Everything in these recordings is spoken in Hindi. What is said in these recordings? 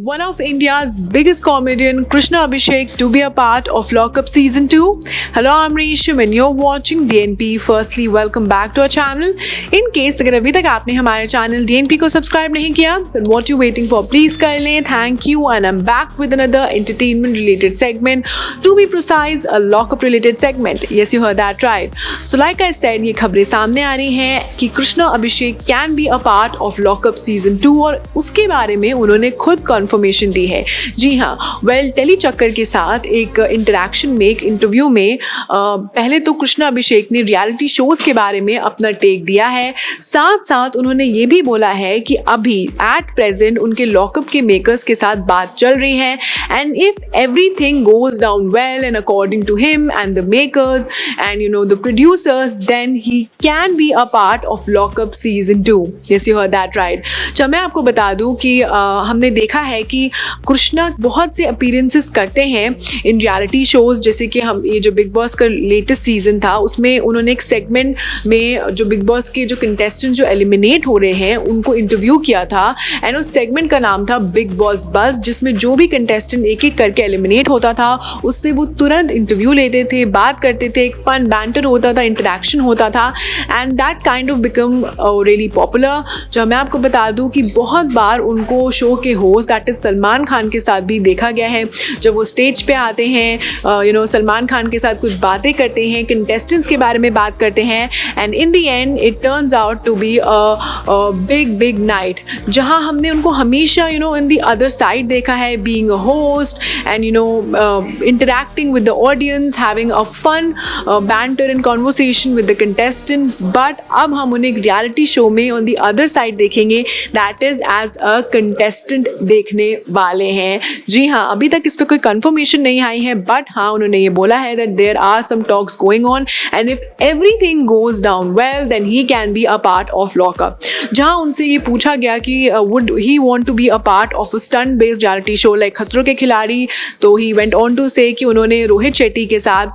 One of India's biggest comedian, Krishna Abhishek, to be a part of Lockup Season 2. Hello, I'm Resham and you're watching DNP. Firstly, welcome back to our channel. In case अगर अभी तक आपने हमारे चैनल DNP को सब्सक्राइब नहीं किया, then what you waiting for? Please कर लें. Thank you, and I'm back with another entertainment-related segment. To be precise, a lockup-related segment. Yes, you heard that right. So, like I said, ये खबरें सामने आ रही हैं कि Krishna Abhishek can be a part of Lockup Season 2 और उसके बारे में उन्होंने खुद कंफर्मेशन दी है. जी हाँ, टेली चक्कर के साथ एक इंटरेक्शन में, एक इंटरव्यू में पहले तो कृष्णा अभिषेक ने रियलिटी शोज के बारे में अपना टेक दिया है. साथ साथ उन्होंने ये भी बोला है कि अभी एट प्रेजेंट उनके लॉकअप के मेकर्स के साथ बात चल रही है and if everything goes down well and according to him and the makers and the producers, then he can be a part of lockup season 2. Yes, you heard that right. चलो मैं आपको बता दूं कि हमने देखा है कि कृष्णा बहुत से अपीयरेंसेस करते हैं इन रियलिटी शोज. जैसे कि हम ये जो बिग बॉस का लेटेस्ट सीजन था उसमें उन्होंने एक सेगमेंट में जो बिग बॉस के जो कंटेस्टेंट जो एलिमिनेट हो रहे हैं उनको इंटरव्यू किया था एंड उस सेगमेंट का नाम था बिग बॉस बस, जिसमें जो भी कंटेस्टेंट एक एक करके एलिमिनेट होता था उससे वो तुरंत इंटरव्यू लेते थे, बात करते थे, एक फन बैंटर होता था, इंटरेक्शन होता था and that kind of become really popular. जो मैं आपको बता दूं कि बहुत बार उनको शो के host that is Salman Khan के साथ भी देखा गया है. जब वो स्टेज पे आते हैं सलमान खान के साथ कुछ बातें करते हैं, कंटेस्टेंट्स के बारे में बात करते हैं and in the end it turns out to be a big night, जहां हमने उनको हमेशा इन द अदर साइड देखा है, being a host and interacting with the audience, having a fun banter and conversation with the contestants. But अब हम उन्हें एक रियलिटी शो में ऑन द अदर साइड देखेंगे, that is as a contestant देखने वाले हैं. जी हाँ, अभी तक इस पर कोई कंफर्मेशन नहीं आई है, बट हाँ उन्होंने ये बोला है that there are some talks going on and if everything goes down well then he can be a part of lockup. जहाँ उनसे ये पूछा गया कि would he want to be a part of a stunt based reality show like Khatron Ke खिलाड़ी, तो ही वेंट ऑन टू से कि उन्होंने रोहित शेट्टी के साथ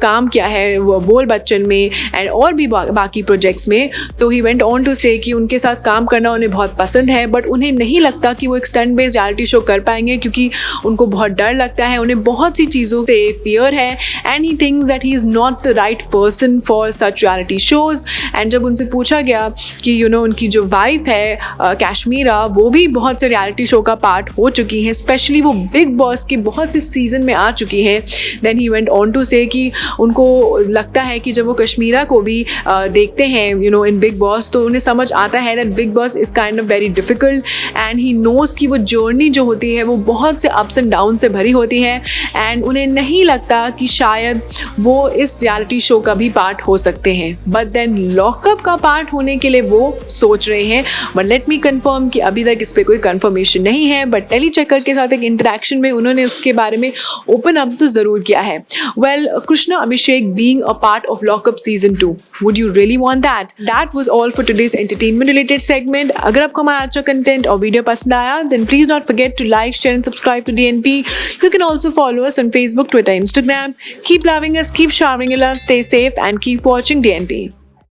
काम किया है वो बोल बच्चन में एंड और भी बाकी प्रोजेक्ट्स में. तो ही वेंट ऑन टू से कि उनके साथ काम करना उन्हें बहुत पसंद है, बट उन्हें नहीं लगता कि वो एक स्टंट बेस्ड रियलिटी शो कर पाएंगे क्योंकि उनको बहुत डर लगता है, उन्हें बहुत सी चीज़ों से फियर है and he thinks that he is not the right person for such reality shows. And जब उनसे पूछा गया कि उनकी जो वाइफ है कश्मीरा, वो भी बहुत से रियलिटी शो का पार्ट हो चुकी हैं, स्पेशली वो बिग बॉस के बहुत से सीजन में आ चुकी हैं, then he went on to say कि उनको लगता है कि जब वो कश्मीरा को भी देखते हैं इन बिग बॉस तो उन्हें समझ आता है that big boss is kind of very difficult and he knows कि वो जर्नी जो होती है वो बहुत से अप्स एंड डाउन से भरी होती है एंड उन्हें नहीं लगता कि शायद वो इस रियलिटी शो का भी पार्ट हो सकते हैं. बट देन लॉकअप का पार्ट होने के लिए वो सोच रहे हैं, बट लेट मी कंफर्म कि अभी तक इस पर कोई कंफर्मेशन नहीं है. बट टेली चक्कर के साथ एक इंटरेक्शन में उन्होंने उसके बारे में ओपन अप तो ज़रूर किया है. Well, Krishna Abhishek being a part of lockup season 2, would you really want that? That was all for today's entertainment related segment. अगर आपको हमारा अच्छा कंटेंट और वीडियो पसंद आया then please don't forget to like, share and subscribe to DNP. You can also follow us on Facebook, Twitter, Instagram. Keep loving us, keep showering your love, stay safe and keep watching DNP.